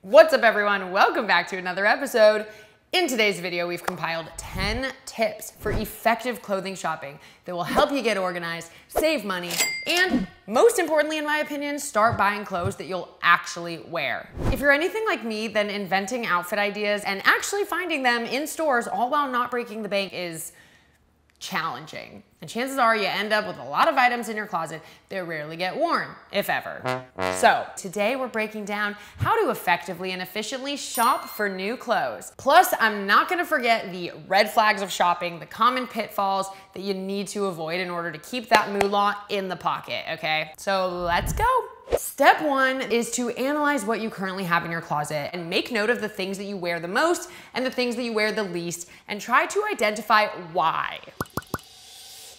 What's up, everyone? Welcome back to another episode. In today's video, we've compiled 10 tips for effective clothing shopping that will help you get organized, save money, and most importantly, in my opinion, start buying clothes that you'll actually wear. If you're anything like me, then inventing outfit ideas and actually finding them in stores all while not breaking the bank is challenging. And chances are you end up with a lot of items in your closet that rarely get worn, if ever. So today we're breaking down how to effectively and efficiently shop for new clothes. Plus, I'm not gonna forget the red flags of shopping, the common pitfalls that you need to avoid in order to keep that moolah in the pocket, okay? So let's go. Step one is to analyze what you currently have in your closet and make note of the things that you wear the most and the things that you wear the least, and try to identify why.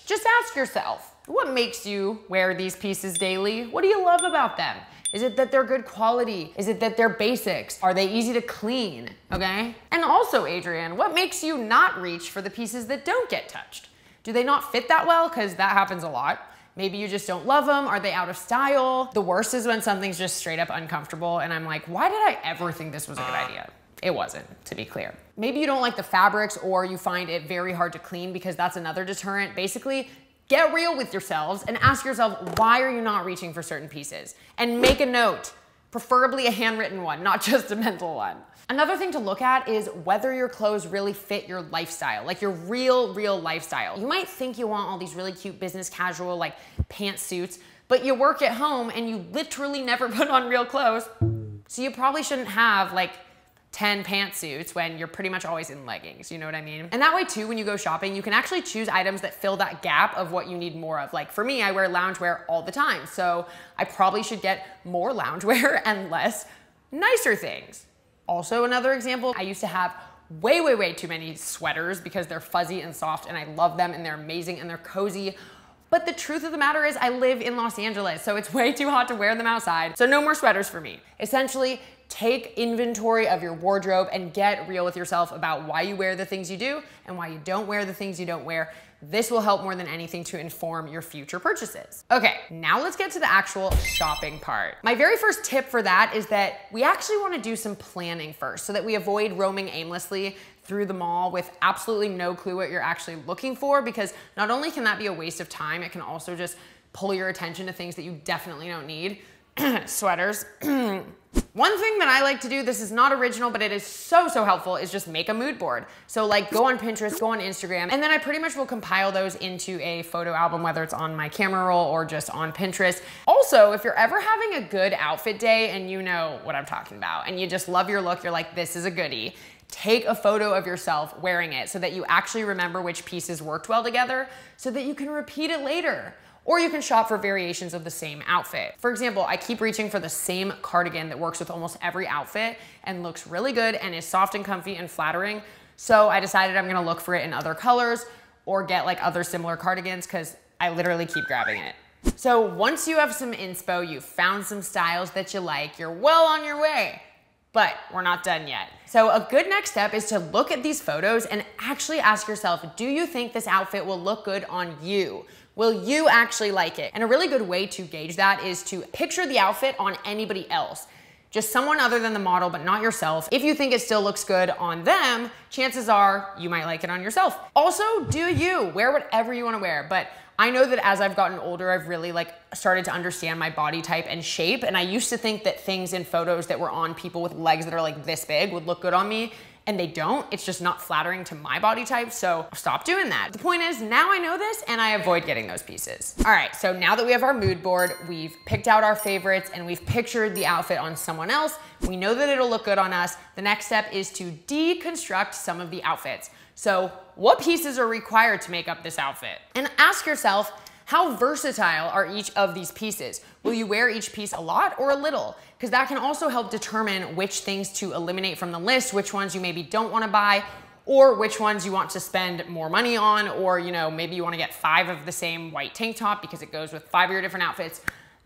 Just ask yourself, what makes you wear these pieces daily? What do you love about them? Is it that they're good quality? Is it that they're basics? Are they easy to clean, okay? And also, Adrienne, what makes you not reach for the pieces that don't get touched? Do they not fit that well? Because that happens a lot. Maybe you just don't love them. Are they out of style? The worst is when something's just straight up uncomfortable and I'm like, why did I ever think this was a good idea? It wasn't, to be clear. Maybe you don't like the fabrics or you find it very hard to clean, because that's another deterrent. Basically, get real with yourselves and ask yourself, why are you not reaching for certain pieces? And make a note, preferably a handwritten one, not just a mental one. Another thing to look at is whether your clothes really fit your lifestyle, like your real lifestyle. You might think you want all these really cute business casual, like pantsuits, but you work at home and you literally never put on real clothes. So you probably shouldn't have like 10 pantsuits when you're pretty much always in leggings, you know what I mean? And that way too, when you go shopping, you can actually choose items that fill that gap of what you need more of. Like for me, I wear loungewear all the time, so I probably should get more loungewear and less nicer things. Also, another example, I used to have way too many sweaters because they're fuzzy and soft and I love them and they're amazing and they're cozy. But the truth of the matter is I live in Los Angeles, so it's way too hot to wear them outside. So no more sweaters for me. Essentially, take inventory of your wardrobe and get real with yourself about why you wear the things you do and why you don't wear the things you don't wear. This will help more than anything to inform your future purchases. Okay, now let's get to the actual shopping part. My very first tip for that is that we actually want to do some planning first so that we avoid roaming aimlessly through the mall with absolutely no clue what you're actually looking for, because not only can that be a waste of time, it can also just pull your attention to things that you definitely don't need. Sweaters. One thing that I like to do, this is not original, but it is so helpful, is just make a mood board. So like go on Pinterest, go on Instagram, and then I pretty much will compile those into a photo album, whether it's on my camera roll or just on Pinterest. Also, if you're ever having a good outfit day and you know what I'm talking about, and you just love your look, you're like, this is a goodie, take a photo of yourself wearing it so that you actually remember which pieces worked well together so that you can repeat it later. Or you can shop for variations of the same outfit. For example, I keep reaching for the same cardigan that works with almost every outfit and looks really good and is soft and comfy and flattering. So I decided I'm gonna look for it in other colors or get like other similar cardigans, because I literally keep grabbing it. So once you have some inspo, you've found some styles that you like, you're well on your way. But we're not done yet. So a good next step is to look at these photos and actually ask yourself, do you think this outfit will look good on you? Will you actually like it? And a really good way to gauge that is to picture the outfit on anybody else. Just someone other than the model, but not yourself. If you think it still looks good on them, chances are you might like it on yourself. Also, do you. Wear whatever you wanna wear. But I know that as I've gotten older, I've really started to understand my body type and shape. And I used to think that things in photos that were on people with legs that are like this big would look good on me. And they don't. It's just not flattering to my body type, so stop doing that. The point is, now I know this and I avoid getting those pieces. All right, so now that we have our mood board, we've picked out our favorites and we've pictured the outfit on someone else, we know that it'll look good on us. The next step is to deconstruct some of the outfits. So what pieces are required to make up this outfit? And ask yourself, how versatile are each of these pieces? Will you wear each piece a lot or a little? Because that can also help determine which things to eliminate from the list, which ones you maybe don't want to buy, or which ones you want to spend more money on, or maybe you want to get 5 of the same white tank top because it goes with 5 of your different outfits.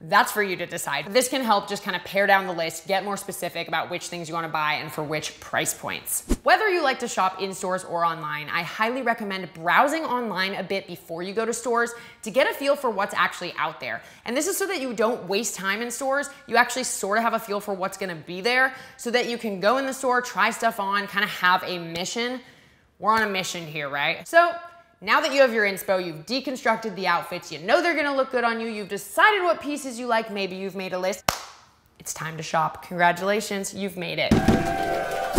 That's for you to decide. This can help just kind of pare down the list, get more specific about which things you want to buy and for which price points. Whether you like to shop in stores or online, I highly recommend browsing online a bit before you go to stores to get a feel for what's actually out there. And this is so that you don't waste time in stores. You actually sort of have a feel for what's going to be there so that you can go in the store, try stuff on, kind of have a mission. We're on a mission here, right? So now that you have your inspo, you've deconstructed the outfits, you know they're gonna look good on you, you've decided what pieces you like, maybe you've made a list, it's time to shop. Congratulations, you've made it.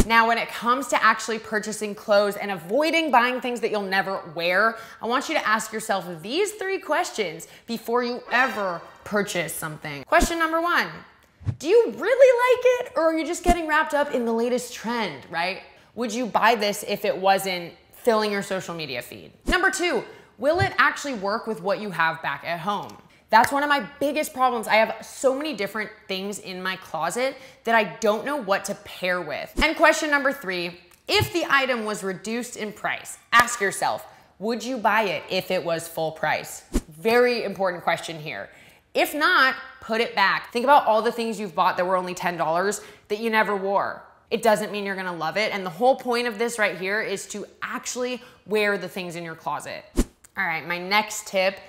Now, when it comes to actually purchasing clothes and avoiding buying things that you'll never wear, I want you to ask yourself these 3 questions before you ever purchase something. Question number 1, do you really like it, or are you just getting wrapped up in the latest trend, right? Would you buy this if it wasn't filling your social media feed? Number 2, will it actually work with what you have back at home? That's one of my biggest problems. I have so many different things in my closet that I don't know what to pair with. And question number 3, if the item was reduced in price, ask yourself, would you buy it if it was full price? Very important question here. If not, put it back. Think about all the things you've bought that were only $10 that you never wore. It doesn't mean you're gonna love it. And the whole point of this right here is to actually wear the things in your closet. All right, my next tip,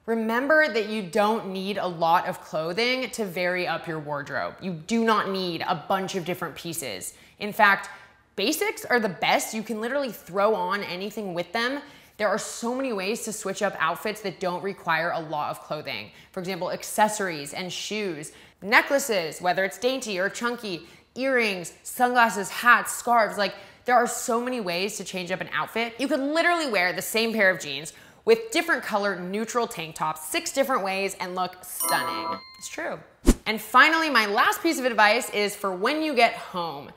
remember that you don't need a lot of clothing to vary up your wardrobe. You do not need a bunch of different pieces. In fact, basics are the best. You can literally throw on anything with them. There are so many ways to switch up outfits that don't require a lot of clothing. For example, accessories and shoes, necklaces, whether it's dainty or chunky, earrings, sunglasses, hats, scarves. Like, there are so many ways to change up an outfit. You could literally wear the same pair of jeans with different colored neutral tank tops 6 different ways and look stunning. It's true. And finally, my last piece of advice is for when you get home.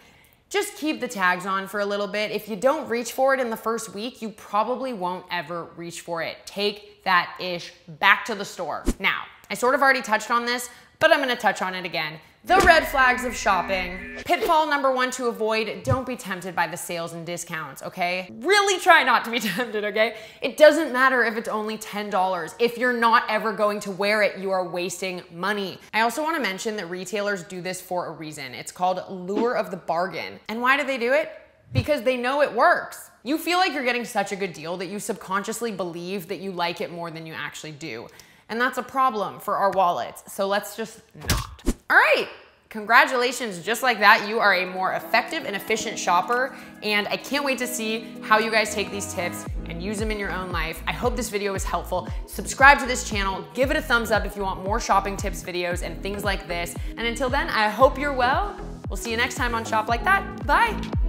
Just keep the tags on for a little bit. If you don't reach for it in the first week, you probably won't ever reach for it. Take that ish back to the store. Now, I sort of already touched on this, but I'm gonna touch on it again. The red flags of shopping. Pitfall number 1 to avoid, don't be tempted by the sales and discounts, okay? Really try not to be tempted, okay? It doesn't matter if it's only $10. If you're not ever going to wear it, you are wasting money. I also wanna mention that retailers do this for a reason. It's called lure of the bargain. And why do they do it? Because they know it works. You feel like you're getting such a good deal that you subconsciously believe that you like it more than you actually do. And that's a problem for our wallets, so let's just not. All right, congratulations, just like that, you are a more effective and efficient shopper, and I can't wait to see how you guys take these tips and use them in your own life. I hope this video was helpful. Subscribe to this channel, give it a thumbs up if you want more shopping tips videos and things like this. And until then, I hope you're well. We'll see you next time on Shop Like That. Bye.